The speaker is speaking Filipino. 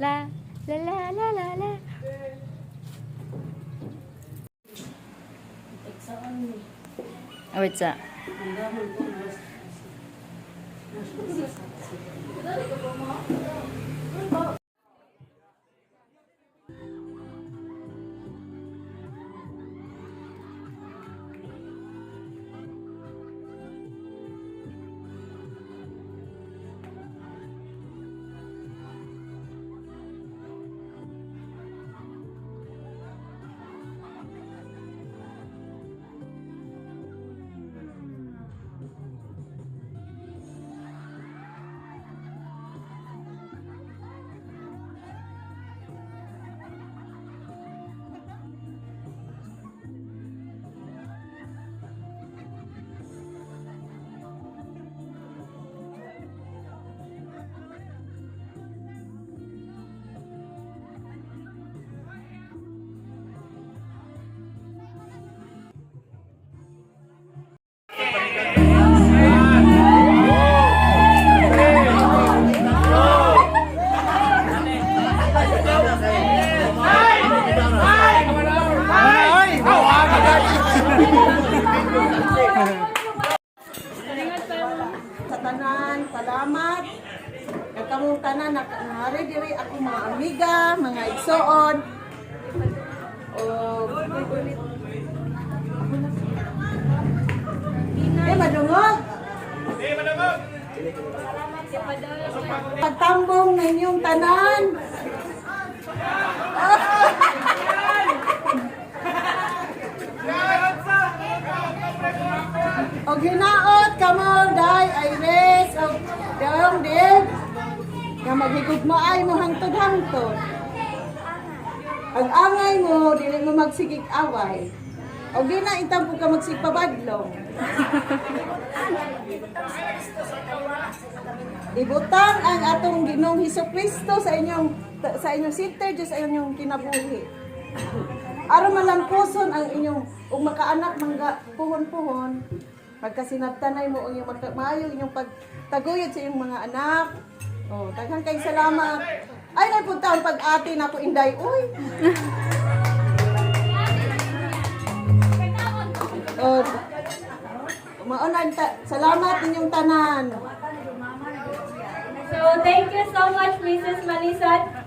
La la la la la la. Oh, wait sa. Sa tanan, salamat. Nagkamong tanan, nakahari diri ako mga amiga, mga igsoon. Madungog. Pagtambong na inyong tanan. O ginaot kamo day Iris o dayong din nga maghigugmaay mo hangtod-hangtod. Ang angay mo dili mo magsigig away. O gina itampo ka magsigpabadlong. Ibutang ang atong Ginoong Hesukristo sa inyong center sa inyong kinabuhi. Aron malampuson ang inyong ug makaanak mangga puhon-puhon. Pagkasinabtanay mo ang iyong maayo inyong pagtaguyod sa iyong mga anak. Oh, daghang kay salamat. Ay napunta ang pag-ati nako inday. Uy. Oh. Maonan salamat inyong tanan. So, thank you so much, Mrs. Manisat.